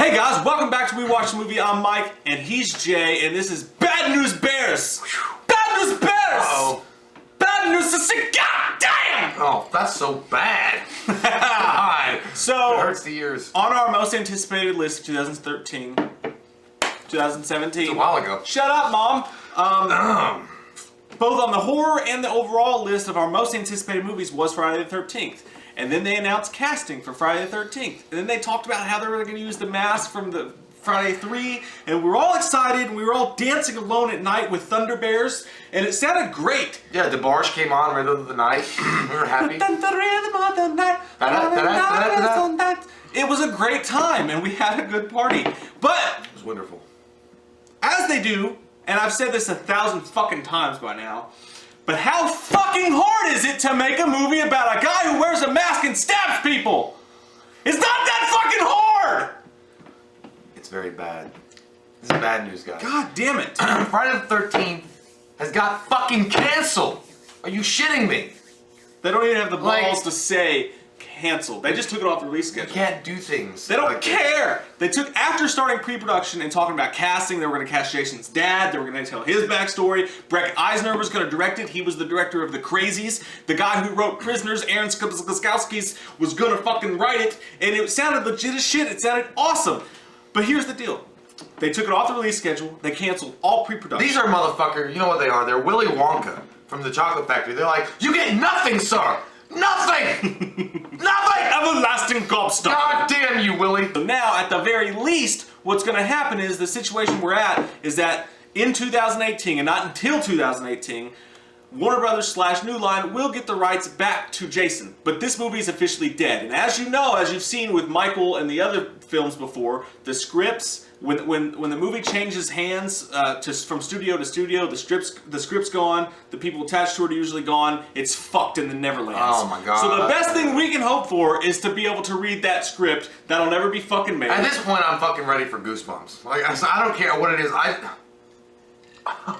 Hey guys, welcome back to We Watch the Movie. I'm Mike, and he's Jay, and this is Bad News Bears! Bad News Bears! Uh-oh. Bad News is goddamn! Oh, that's so bad. God. So, It hurts the ears. on our most anticipated list of 2013, 2017. It's a while ago. Shut up, Mom! Both on the horror and the overall list of our most anticipated movies was Friday the 13th. And then they announced casting for Friday the 13th. And then they talked about how they were going to use the mask from the Friday 3. And we were all excited, and we were all dancing alone at night with Thunder Bears. And it sounded great. Yeah, DeBarge came on Rhythm of the Night. We were happy. The rhythm of the night. It was a great time, and we had a good party. But It was wonderful. as they do, and I've said this 1,000 fucking times by now, but how fucking hard is it to make a movie about a guy who wears a mask and stabs people? It's not that fucking hard! It's very bad. This is bad news, guys. God damn it. Friday the 13th has got fucking canceled. Are you shitting me? They don't even have the balls Like- to say canceled. They just took it off the release You schedule. can't do things. They don't like this. care! They took, after starting pre-production and talking about casting, they were going to cast Jason's dad, they were going to tell his backstory, Breck Eisner was going to direct it, he was the director of The Crazies, the guy who wrote Prisoners, Aaron Skopskowski's, was going to fucking write it, and it sounded legit as shit, it sounded awesome. But here's the deal. They took it off the release schedule, they canceled all pre-production. These are motherfuckers, you know what they are? They're Willy Wonka from the Chocolate Factory. They're like, you get nothing, sir! Nothing! Nothing! Everlasting gobstopper. God damn you, Willy! So now, at the very least, what's going to happen is the situation we're at is that in 2018, and not until 2018, Warner Brothers / New Line will get the rights back to Jason. But this movie is officially dead. And as you know, as you've seen with Michael and the other films before, the scripts, when the movie changes hands from studio to studio, the script's gone, the people attached to it are usually gone, it's fucked in the Neverlands. Oh my God. So the best thing we can hope for is to be able to read that script that'll never be fucking made. At this point, I'm fucking ready for Goosebumps. Like, I don't care what it is.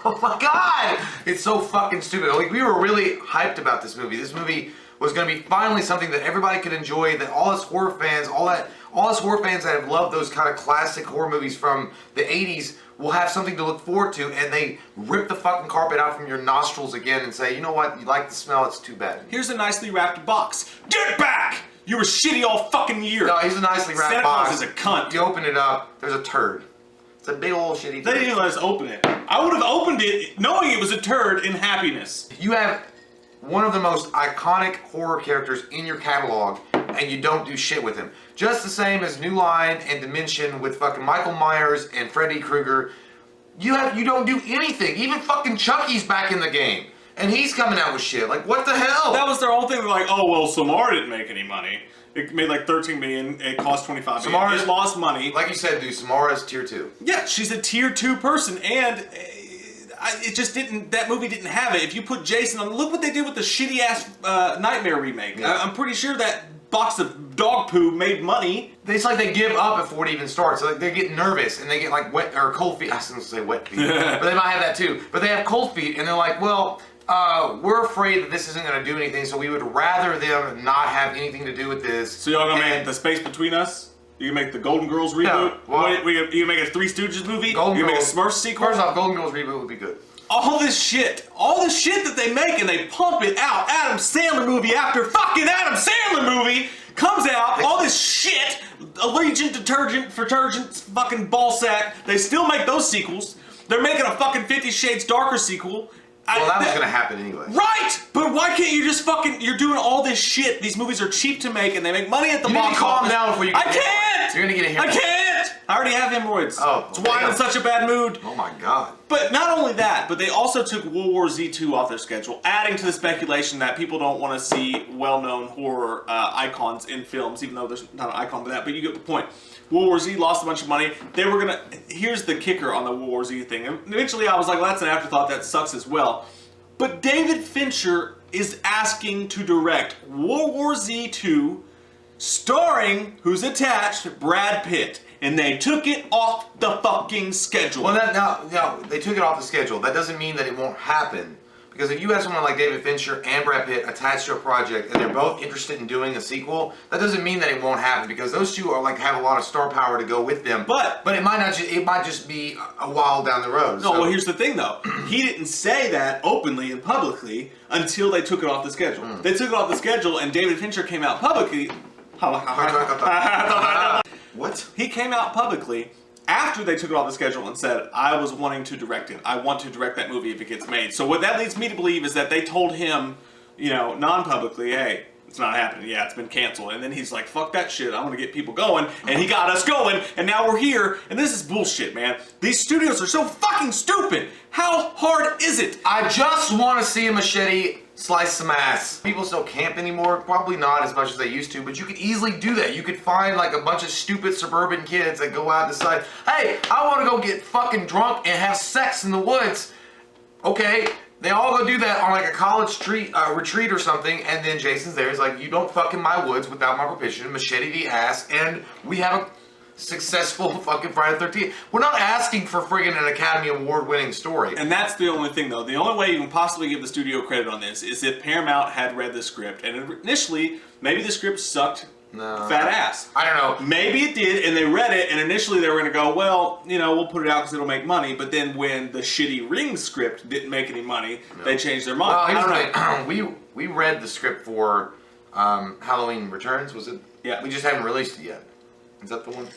Oh my God! It's so fucking stupid. Like, we were really hyped about this movie. This movie was going to be finally something that everybody could enjoy, that all us horror fans, all us horror fans that have loved those kind of classic horror movies from the 80s will have something to look forward to, and they rip the fucking carpet out from your nostrils again and say, you know what, you like the smell, it's too bad. Here's a nicely wrapped box. Get back! You were shitty all fucking year. No, here's a nicely wrapped Santa box. Claus is a cunt. You open it up, there's a turd. It's a big old shitty They turd. didn't even let us open it. I would have opened it knowing it was a turd in happiness. You have one of the most iconic horror characters in your catalog, and you don't do shit with him. Just the same as New Line and Dimension with fucking Michael Myers and Freddy Krueger. You don't do anything. Even fucking Chucky's back in the game, and he's coming out with shit. Like, what the hell? That was their whole thing. They're like, oh, well, Samara didn't make any money. It made like 13 million. It cost 25 million. Samara's It lost money. Like you said, dude, Samara's tier 2. Yeah, she's a tier 2 person, and it just didn't. That movie didn't have it. If you put Jason on, look what they did with the shitty ass Nightmare remake. Yeah. I'm pretty sure that box of dog poo made money. It's like they give up before it even starts. So like they get nervous and they get like wet or cold feet. I was going to say wet feet, but they might have that too. But they have cold feet, and they're like, well, we're afraid that this isn't going to do anything, so we would rather them not have anything to do with this. So y'all gonna make The Space Between Us? You can make the Golden Girls reboot? Yeah, well- You can make a Three Stooges movie? Golden you can make a Girls- Smurfs sequel? First off, Golden Girls reboot would be good. All this shit that they make and they pump it out. Adam Sandler movie after fucking Adam Sandler movie comes out. All this shit, Allegiant detergent, fucking ball sack. They still make those sequels. They're making a fucking 50 Shades Darker sequel. Well, that was going to happen anyway. Right! But why can't you just fucking... You're doing all this shit. These movies are cheap to make and they make money at the You need to box calm office. down before you get I can't! You're going to get a I hemorrhoid. can't! I already have hemorrhoids. Oh, It's why I'm damn. in such a bad mood. Oh my God. But not only that, but they also took World War Z 2 off their schedule, adding to the speculation that people don't want to see well-known horror icons in films, even though there's not an icon for that, but you get the point. World War Z lost a bunch of money. They were gonna... Here's the kicker on the World War Z thing. And eventually I was like, well, that's an afterthought. That sucks as well. But David Fincher is asking to direct World War Z 2 starring, who's attached, Brad Pitt. And they took it off the fucking schedule. Well, no, they took it off the schedule. That doesn't mean that it won't happen. Because if you have someone like David Fincher and Brad Pitt attached to a project and they're both interested in doing a sequel, that doesn't mean that it won't happen because those two are like have a lot of star power to go with them. But it might not. It might just be a while down the road. No, well, here's the thing though. He didn't say that openly and publicly until they took it off the schedule. They took it off the schedule, and David Fincher came out publicly. What? He came out publicly after they took it off the schedule and said, I was wanting to direct it. I want to direct that movie if it gets made. So what that leads me to believe is that they told him, non-publicly, hey, it's not happening. Yeah, it's been canceled. And then he's like, fuck that shit. I want to get people going. And he got us going. And now we're here. And this is bullshit, man. These studios are so fucking stupid. How hard is it? I just want to see a machete slice some ass. People still camp anymore? Probably not as much as they used to, but you could easily do that. You could find like a bunch of stupid suburban kids that go out and decide, hey, I want to go get fucking drunk and have sex in the woods. Okay, they all go do that on like a college retreat or something, and then Jason's there. He's like, you don't fuck in my woods without my permission, machete the ass, and we have a successful fucking Friday the 13th. We're not asking for friggin' an Academy Award winning story. And that's the only thing though. The only way you can possibly give the studio credit on this is if Paramount had read the script. And initially, maybe the script sucked fat ass. I don't know. Maybe it did, and they read it, and initially they were going to go, well, we'll put it out because it'll make money. But then when the shitty Ring script didn't make any money, they changed their mind. Well, I don't know. We read the script for Halloween Returns, was it? Yeah. We just haven't released it yet. Is that the one?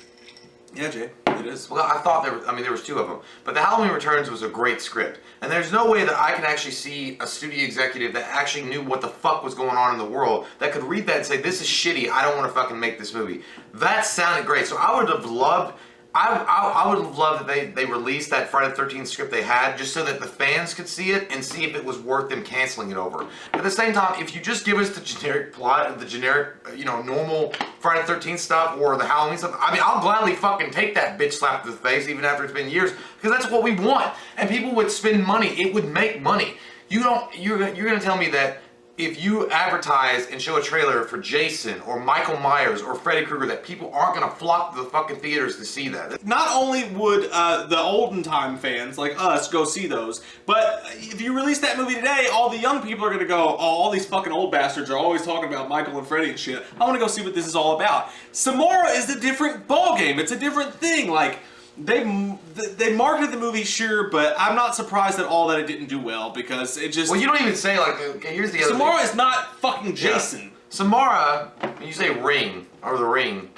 Yeah, Jay, it is. Well, I thought there was two of them. But the Halloween Returns was a great script. And there's no way that I can actually see a studio executive that actually knew what the fuck was going on in the world that could read that and say, this is shitty, I don't want to fucking make this movie. That sounded great. So I would have loved that they released that Friday the 13th script they had just so that the fans could see it and see if it was worth them canceling it over. At the same time, if you just give us the generic plot, the generic, normal Friday the 13th stuff or the Halloween stuff, I mean, I'll gladly fucking take that bitch slap to the face even after it's been years because that's what we want. And people would spend money. It would make money. You're gonna tell me that if you advertise and show a trailer for Jason or Michael Myers or Freddy Krueger that people aren't going to flock to the fucking theaters to see that. Not only would the olden time fans like us go see those, but if you release that movie today, all the young people are going to go, oh, all these fucking old bastards are always talking about Michael and Freddy and shit. I want to go see what this is all about. Samara is a different ballgame. It's a different thing. Like, they marketed the movie, sure, but I'm not surprised at all that it didn't do well because it just... Well, you don't even say, like, okay, here's the other Samara thing. is not fucking Jason. Yeah. Samara, when you say Ring, or The Ring,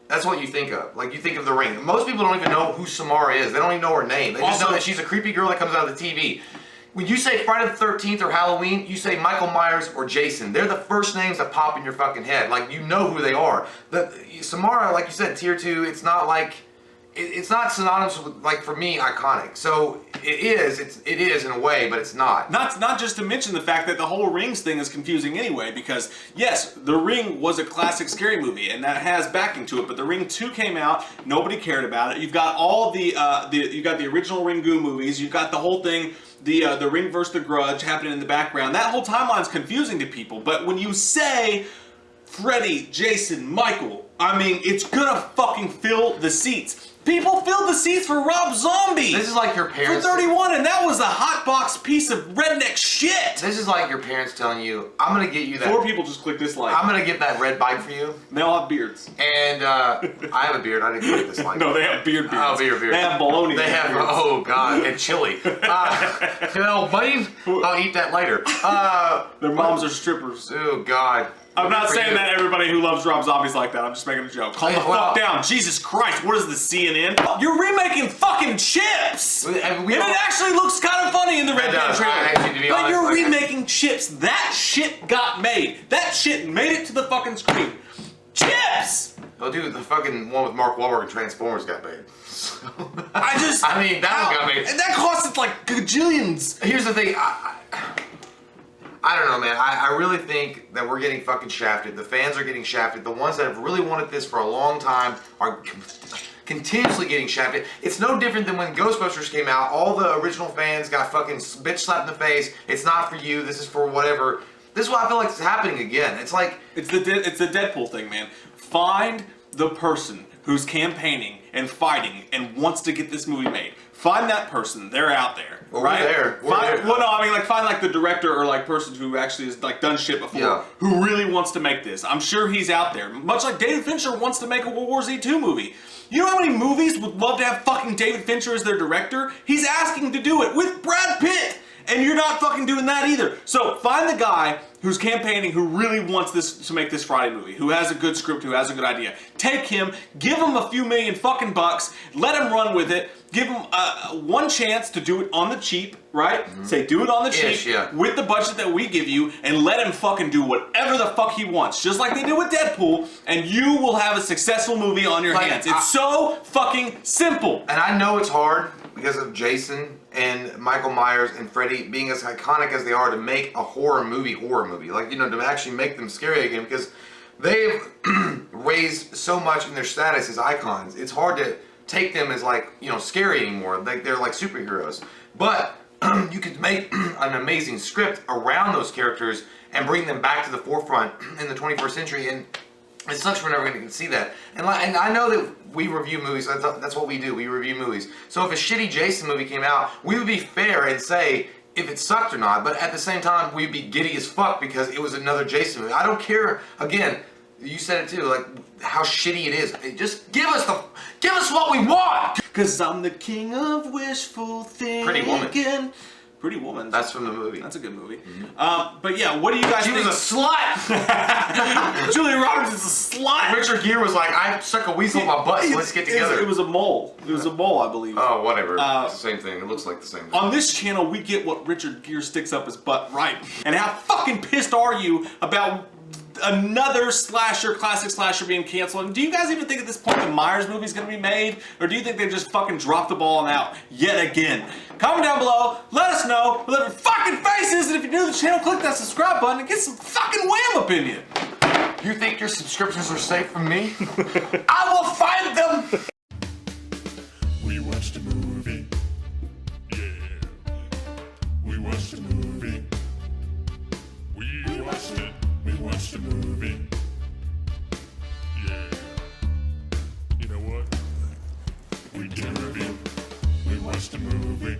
that's what you think of. Like, you think of The Ring. Most people don't even know who Samara is. They don't even know her name. They just know that she's a creepy girl that comes out of the TV. When you say Friday the 13th or Halloween, you say Michael Myers or Jason. They're the first names that pop in your fucking head. Like, you know who they are. Samara, like you said, tier 2, it's not like... It's not synonymous with, like, for me, iconic. So it is in a way, but it's not. Not just to mention the fact that the whole Rings thing is confusing anyway, because yes, The Ring was a classic scary movie, and that has backing to it. But The Ring 2 came out, nobody cared about it. You've got all you got the original Ring Goo movies. You've got the whole thing, the Ring vs. The Grudge happening in the background. That whole timeline's confusing to people. But when you say Freddy, Jason, Michael, I mean, it's gonna fucking fill the seats. People filled the seats for Rob Zombie. This is like your parents. For 31, and that was a hotbox piece of redneck shit. This is like your parents telling you, I'm going to get you that. 4 people just click this like. I'm going to get that red bike for you. They all have beards. And I have a beard. I didn't click this like. No, they have beards. Oh, beard. They have bologna. They have, beards. Oh, God, and chili. Buddy, I'll eat that later. Their moms are strippers. Oh, God. I'm not saying that everybody who loves Rob Zombie's like that. I'm just making a joke. Calm the fuck down. Jesus Christ, what is the CNN? You're remaking fucking Chips! And it actually looks kind of funny in the Red Dead trailer. But you're remaking Chips. That shit got made. That shit made it to the fucking screen. Chips! Oh, dude, the fucking one with Mark Wahlberg and Transformers got made. I mean, that one got made. And that costed like gajillions. Here's the thing. I don't know, man. I really think that we're getting fucking shafted. The fans are getting shafted. The ones that have really wanted this for a long time are continuously getting shafted. It's no different than when Ghostbusters came out. All the original fans got fucking bitch slapped in the face. It's not for you. This is for whatever. This is what I feel like is happening again. It's like... It's the Deadpool thing, man. Find the person who's campaigning and fighting and wants to get this movie made. Find that person. They're out there, well, right? We're there. Well, no, I mean, like, find like the director or like person who actually has like done shit before, who really wants to make this. I'm sure he's out there. Much like David Fincher wants to make a World War Z 2 movie. You know how many movies would love to have fucking David Fincher as their director? He's asking to do it with Brad Pitt. And you're not fucking doing that either. So find the guy who's campaigning, who really wants this to make this Friday movie, who has a good script, who has a good idea. Take him, give him a few million fucking bucks, let him run with it, give him one chance to do it on the cheap, right? Say, do it on the cheap with the budget that we give you, and let him fucking do whatever the fuck he wants, just like they did with Deadpool, and you will have a successful movie on your hands. It's so fucking simple. And I know it's hard because of Jason and Michael Myers and Freddy being as iconic as they are, to make a horror movie. Like, you know, to actually make them scary again, because they've raised so much in their status as icons. It's hard to take them as, like, you know, scary anymore. Like, they're like superheroes. But you could make an amazing script around those characters and bring them back to the forefront in the 21st century. And it sucks we're never going to see that. And I know that we review movies. That's what we do. We review movies. So if a shitty Jason movie came out, we would be fair and say if it sucked or not. But at the same time, we'd be giddy as fuck because it was another Jason movie. I don't care. Again, you said it too. Like how shitty it is. Just give us what we want. Cause I'm the king of wishful thinking. Pretty Woman. That's from the movie. That's a good movie. But yeah, what do you guys think? She was a slut! Julia Roberts is a slut! Richard Gere was like, I stuck a weasel in my butt, so let's get together. It was a mole. It was a mole, I believe. Oh, whatever. It's the same thing. It looks like the same thing. On this channel, we get what Richard Gere sticks up his butt right. And how fucking pissed are you about another classic slasher being canceled? And do you guys even think at this point the Myers movie is going to be made? Or do you think they just fucking dropped the ball and out yet again? Comment down below, let us know, we love your fucking faces, and if you're new to the channel, click that subscribe button and get some fucking wham opinion. You think your subscriptions are safe from me? I will find them! We watched a movie. Yeah. We watched a movie. We watched it. We watched a movie. Yeah. You know what? We did a review. We watched a movie.